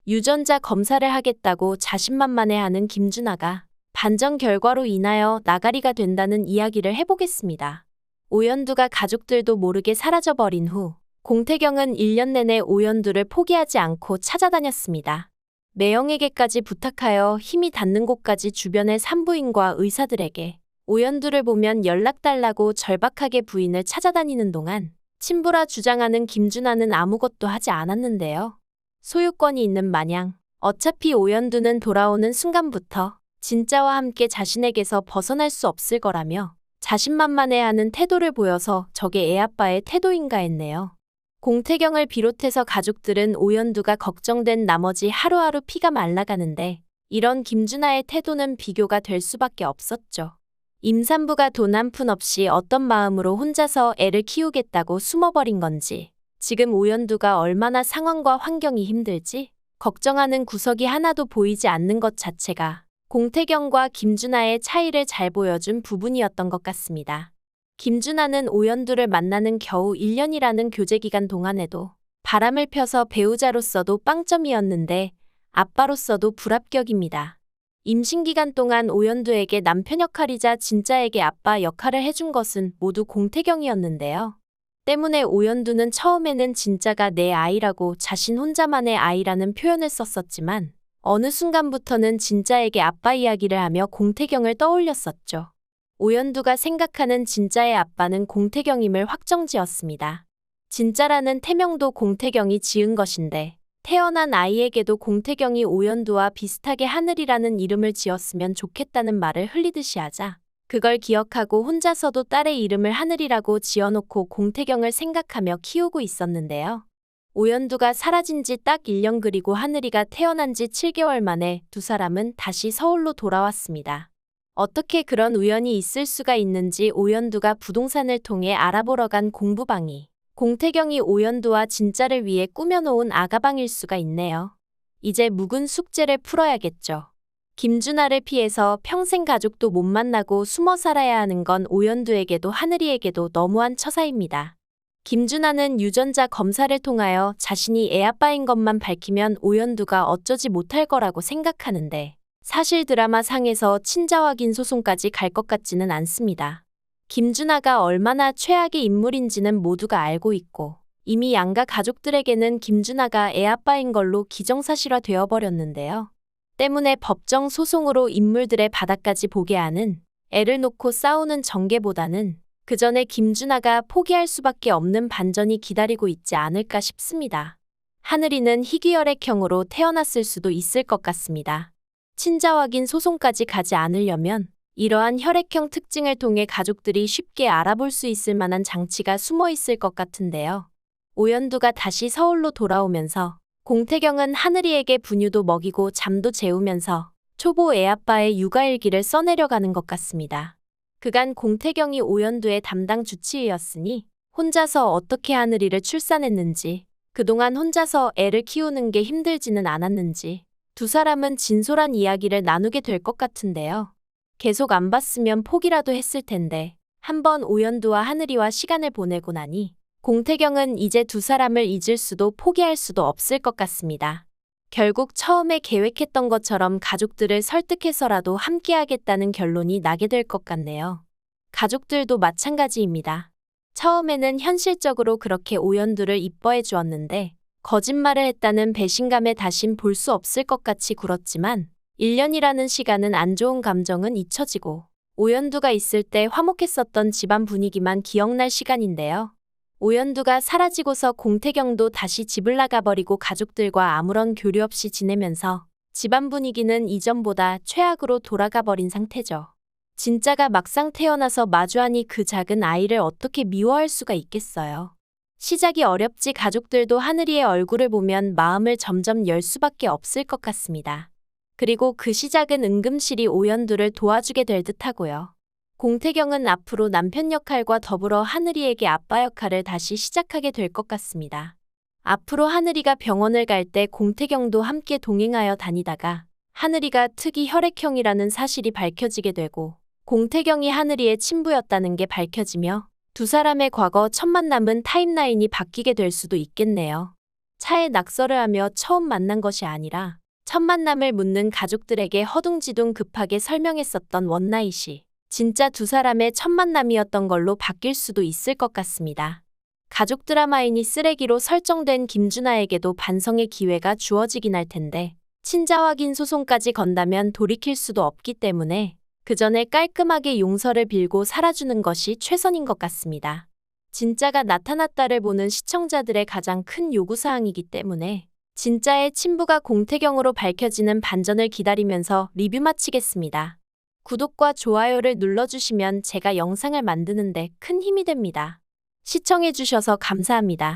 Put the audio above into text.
유전자 검사를 하겠다고 자신만만해하는 김준하가 반전 결과로 인하여 나가리가 된다는 이야기를 해보겠습니다. 오연두가 가족들도 모르게 사라져버린 후 공태경은 1년 내내 오연두를 포기하지 않고 찾아다녔습니다. 매형에게까지 부탁하여 힘이 닿는 곳까지 주변의 산부인과 의사들에게 오연두를 보면 연락달라고 절박하게 부인을 찾아다니는 동안 친부라 주장하는 김준하는 아무것도 하지 않았는데요. 소유권이 있는 마냥 어차피 오연두는 돌아오는 순간부터 진짜와 함께 자신에게서 벗어날 수 없을 거라며 자신만만해하는 태도를 보여서 저게 애아빠의 태도인가 했네요. 공태경을 비롯해서 가족들은 오연두가 걱정된 나머지 하루하루 피가 말라가는데 이런 김준하의 태도는 비교가 될 수밖에 없었죠. 임산부가 돈 한 푼 없이 어떤 마음으로 혼자서 애를 키우겠다고 숨어버린 건지, 지금 오연두가 얼마나 상황과 환경이 힘들지 걱정하는 구석이 하나도 보이지 않는 것 자체가 공태경과 김준하의 차이를 잘 보여준 부분이었던 것 같습니다. 김준하는 오연두를 만나는 겨우 1년이라는 교제기간 동안에도 바람을 펴서 배우자로서도 빵점이었는데 아빠로서도 불합격입니다. 임신기간 동안 오연두에게 남편 역할이자 진짜에게 아빠 역할을 해준 것은 모두 공태경이었는데요. 때문에 오연두는 처음에는 진짜가 내 아이라고 자신 혼자만의 아이라는 표현을 썼었지만 어느 순간부터는 진짜에게 아빠 이야기를 하며 공태경을 떠올렸었죠. 오연두가 생각하는 진짜의 아빠는 공태경임을 확정지었습니다. 진짜라는 태명도 공태경이 지은 것인데 태어난 아이에게도 공태경이 오연두와 비슷하게 하늘이라는 이름을 지었으면 좋겠다는 말을 흘리듯이 하자 그걸 기억하고 혼자서도 딸의 이름을 하늘이라고 지어놓고 공태경을 생각하며 키우고 있었는데요. 오연두가 사라진 지 딱 1년 그리고 하늘이가 태어난 지 7개월 만에 두 사람은 다시 서울로 돌아왔습니다. 어떻게 그런 우연이 있을 수가 있는지 오연두가 부동산을 통해 알아보러 간 공부방이 공태경이 오연두와 진짜를 위해 꾸며놓은 아가방일 수가 있네요. 이제 묵은 숙제를 풀어야겠죠. 김준하를 피해서 평생 가족도 못 만나고 숨어 살아야 하는 건 오연두에게도 하늘이에게도 너무한 처사입니다. 김준하는 유전자 검사를 통하여 자신이 애아빠인 것만 밝히면 오연두가 어쩌지 못할 거라고 생각하는데 사실 드라마 상에서 친자 확인 소송까지 갈 것 같지는 않습니다. 김준하가 얼마나 최악의 인물인지는 모두가 알고 있고 이미 양가 가족들에게는 김준하가 애아빠인 걸로 기정사실화 되어버렸는데요. 때문에 법정 소송으로 인물들의 바닥까지 보게 하는 애를 놓고 싸우는 전개보다는 그 전에 김준하가 포기할 수밖에 없는 반전이 기다리고 있지 않을까 싶습니다. 하늘이는 희귀혈액형으로 태어났을 수도 있을 것 같습니다. 친자 확인 소송까지 가지 않으려면 이러한 혈액형 특징을 통해 가족들이 쉽게 알아볼 수 있을 만한 장치가 숨어 있을 것 같은데요. 오연두가 다시 서울로 돌아오면서 공태경은 하늘이에게 분유도 먹이고 잠도 재우면서 초보 애아빠의 육아일기를 써내려가는 것 같습니다. 그간 공태경이 오연두의 담당 주치의였으니 혼자서 어떻게 하늘이를 출산했는지, 그동안 혼자서 애를 키우는 게 힘들지는 않았는지 두 사람은 진솔한 이야기를 나누게 될 것 같은데요. 계속 안 봤으면 포기라도 했을 텐데 한번 오연두와 하늘이와 시간을 보내고 나니 공태경은 이제 두 사람을 잊을 수도 포기할 수도 없을 것 같습니다. 결국 처음에 계획했던 것처럼 가족들을 설득해서라도 함께하겠다는 결론이 나게 될 것 같네요. 가족들도 마찬가지입니다. 처음에는 현실적으로 그렇게 오연두를 이뻐해 주었는데 거짓말을 했다는 배신감에 다신 볼 수 없을 것 같이 굴었지만 1년이라는 시간은 안 좋은 감정은 잊혀지고 오연두가 있을 때 화목했었던 집안 분위기만 기억날 시간인데요. 오연두가 사라지고서 공태경도 다시 집을 나가버리고 가족들과 아무런 교류 없이 지내면서 집안 분위기는 이전보다 최악으로 돌아가버린 상태죠. 진짜가 막상 태어나서 마주하니 그 작은 아이를 어떻게 미워할 수가 있겠어요. 시작이 어렵지 가족들도 하늘이의 얼굴을 보면 마음을 점점 열 수밖에 없을 것 같습니다. 그리고 그 시작은 은금실이 오연두를 도와주게 될 듯하고요. 공태경은 앞으로 남편 역할과 더불어 하늘이에게 아빠 역할을 다시 시작하게 될 것 같습니다. 앞으로 하늘이가 병원을 갈 때 공태경도 함께 동행하여 다니다가 하늘이가 특이 혈액형이라는 사실이 밝혀지게 되고 공태경이 하늘이의 친부였다는 게 밝혀지며 두 사람의 과거 첫 만남은 타임라인이 바뀌게 될 수도 있겠네요. 차에 낙서를 하며 처음 만난 것이 아니라 첫 만남을 묻는 가족들에게 허둥지둥 급하게 설명했었던 원나잇이 진짜 두 사람의 첫 만남이었던 걸로 바뀔 수도 있을 것 같습니다. 가족 드라마이니 쓰레기로 설정된 김준하에게도 반성의 기회가 주어지긴 할 텐데 친자 확인 소송까지 건다면 돌이킬 수도 없기 때문에 그 전에 깔끔하게 용서를 빌고 살아주는 것이 최선인 것 같습니다. 진짜가 나타났다를 보는 시청자들의 가장 큰 요구사항이기 때문에 진짜의 친부가 공태경으로 밝혀지는 반전을 기다리면서 리뷰 마치겠습니다. 구독과 좋아요를 눌러주시면 제가 영상을 만드는데 큰 힘이 됩니다. 시청해주셔서 감사합니다.